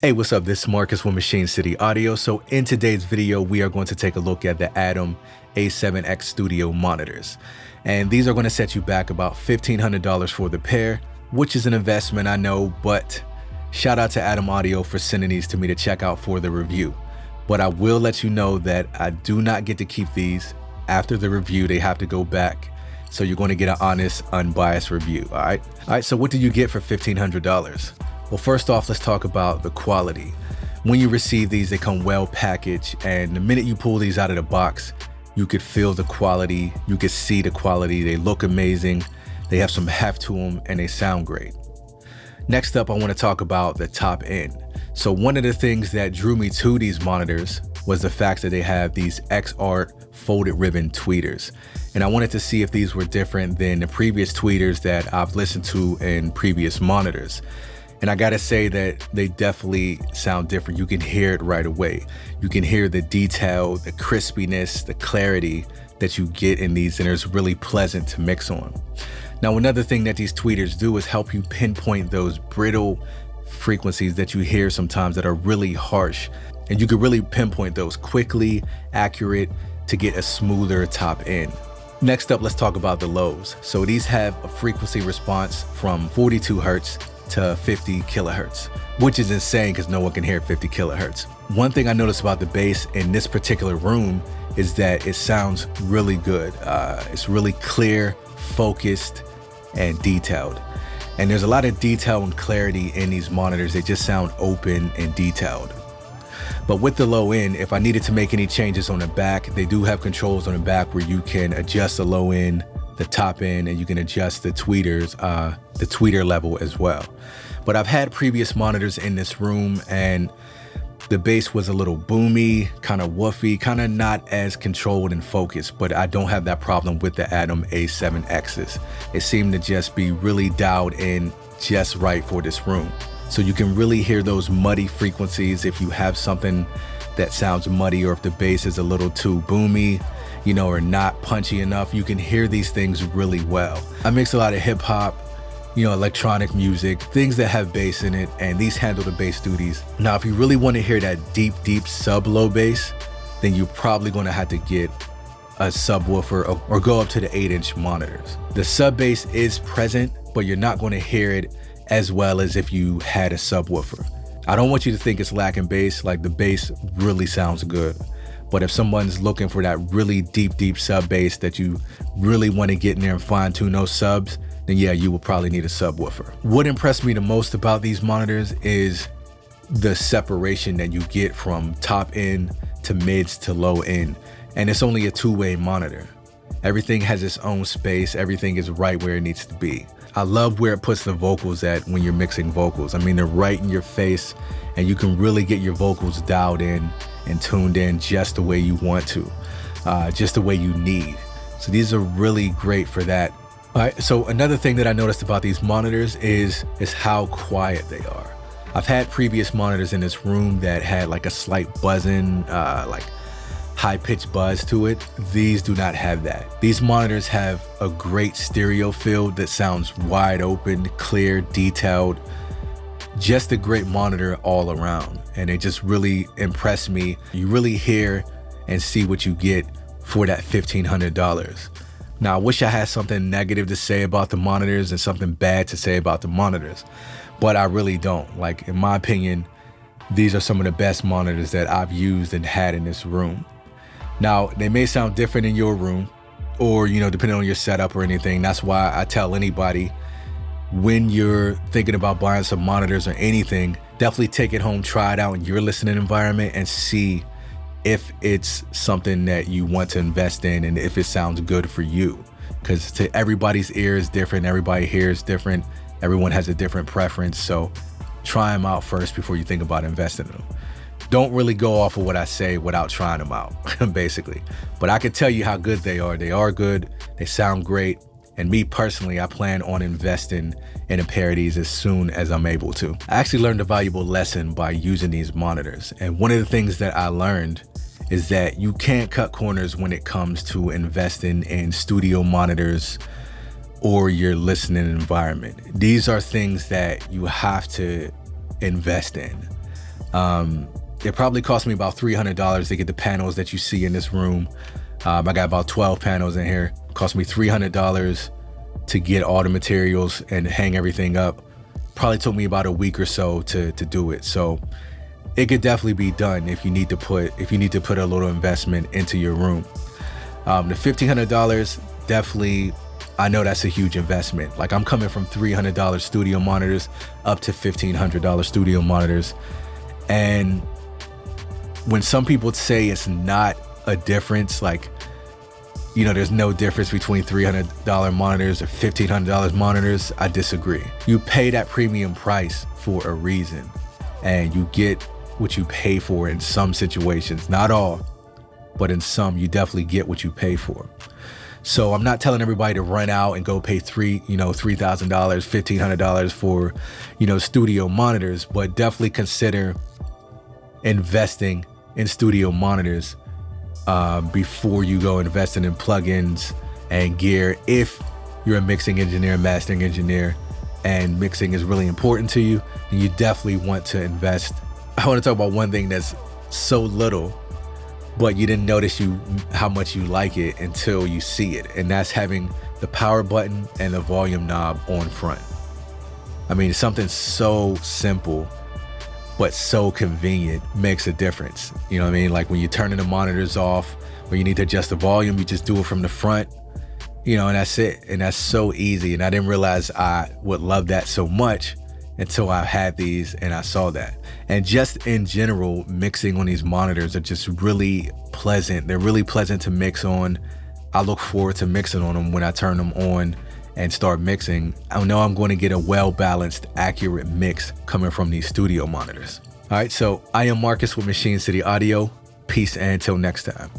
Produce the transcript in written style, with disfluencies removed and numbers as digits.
Hey, what's up? This is Marcus with Machine City Audio. So in today's video, we are going to take a look at the ADAM A7X studio monitors. And these are going to set you back about $1,500 for the pair, which is an investment, I know, but shout out to ADAM Audio for sending these to me to check out for the review. But I will let you know that I do not get to keep these. After the review, they have to go back. So you're going to get an honest, unbiased review, all right? So what do you get for $1,500? Well, first off, let's talk about the quality. When you receive these, they come well packaged, and the minute you pull these out of the box, you could feel the quality, you could see the quality. They look amazing, they have some heft to them, and they sound great. Next up, I want to talk about the top end. So one of the things that drew me to these monitors was the fact that they have these X-Art folded ribbon tweeters. And I wanted to see if these were different than the previous tweeters that I've listened to in previous monitors. And I gotta say that they definitely sound different. You can hear it right away. You can hear the detail, the crispiness, the clarity that you get in these, and it's really pleasant to mix on. Now, another thing that these tweeters do is help you pinpoint those brittle frequencies that you hear sometimes that are really harsh. And you can really pinpoint those quickly, accurate, to get a smoother top end. Next up, let's talk about the lows. So these have a frequency response from 42 Hertz to 50 kilohertz, which is insane because no one can hear 50 kilohertz. One thing I noticed about the bass in this particular room is that it sounds really good. It's really clear, focused, and detailed. And there's a lot of detail and clarity in these monitors. They just sound open and detailed. But with the low end, if I needed to make any changes on the back, they do have controls on the back where you can adjust the low end, the top end, and you can adjust the tweeters, the tweeter level as well. But I've had previous monitors in this room and the bass was a little boomy, kind of woofy, kind of not as controlled and focused, but I don't have that problem with the ADAM A7X'S. It seemed to just be really dialed in just right for this room. So you can really hear those muddy frequencies if you have something that sounds muddy, or if the bass is a little too boomy, you know, or not punchy enough. You can hear these things really well. I mix a lot of hip hop, you know, electronic music, things that have bass in it, and these handle the bass duties. Now, if you really want to hear that deep sub low bass, then you're probably going to have to get a subwoofer or go up to the 8-inch monitors. The sub bass is present, but you're not going to hear it as well as if you had a subwoofer. I don't want you to think it's lacking bass. Like, the bass really sounds good. But if someone's looking for that really deep sub bass that you really want to get in there and fine tune those subs, then yeah, you will probably need a subwoofer. What impressed me the most about these monitors is the separation that you get from top end to mids to low end. And it's only a two-way monitor. Everything has its own space. Everything is right where it needs to be. I love where it puts the vocals at when you're mixing vocals. I mean, they're right in your face and you can really get your vocals dialed in and tuned in just the way you want to, just the way you need. So these are really great for that. All right, so another thing that I noticed about these monitors is how quiet they are. I've had previous monitors in this room that had like a slight buzzing, like high-pitched buzz to it. These do not have that. These monitors have a great stereo field that sounds wide open, clear, detailed. Just a great monitor all around, and it just really impressed me. You really hear and see what you get for that $1,500. Now, I wish I had something negative to say about the monitors and something bad to say about the monitors, but I really don't. Like, in my opinion, these are some of the best monitors that I've used and had in this room. Now, they may sound different in your room, or, you know, depending on your setup or anything. That's why I tell anybody, when you're thinking about buying some monitors or anything, definitely take it home, try it out in your listening environment, and see if it's something that you want to invest in and if it sounds good for you. Because to everybody's ear is different, everybody hears different, everyone has a different preference. So try them out first before you think about investing in them. Don't really go off of what I say without trying them out, basically. But I can tell you how good they are. They are good, they sound great. And me personally, I plan on investing in a pair of these as soon as I'm able to. I actually learned a valuable lesson by using these monitors. And one of the things that I learned is that you can't cut corners when it comes to investing in studio monitors or your listening environment. These are things that you have to invest in. It probably cost me about $300 to get the panels that you see in this room. I got about 12 panels in here. It cost me $300 to get all the materials and hang everything up. Probably took me about a week or so to do it. So it could definitely be done if you need to put a little investment into your room. The $1,500, definitely, I know that's a huge investment. Like, I'm coming from $300 studio monitors up to $1,500 studio monitors. And when some people say it's not a difference, like, you know, there's no difference between $300 monitors or $1,500 monitors, I disagree. You pay that premium price for a reason, and you get what you pay for in some situations. Not all, but in some, you definitely get what you pay for. So I'm not telling everybody to run out and go pay $3,000, $1,500 for, studio monitors, but definitely consider investing in studio monitors before you go investing in plugins and gear. If you're a mixing engineer, mastering engineer, and mixing is really important to you, then you definitely want to invest. I want to talk about one thing that's so little, but you didn't notice how much you like it until you see it, and that's having the power button and the volume knob on front. I mean, something so simple but so convenient makes a difference. You know what I mean? Like when you're turning the monitors off, or you need to adjust the volume, you just do it from the front, and that's it. And that's so easy. And I didn't realize I would love that so much until I had these and I saw that. And just in general, mixing on these monitors are just really pleasant. They're really pleasant to mix on. I look forward to mixing on them when I turn them on and start mixing. I know I'm going to get a well-balanced, accurate mix coming from these studio monitors. All right, so I am Marcus with Machine City Audio. Peace, and until next time.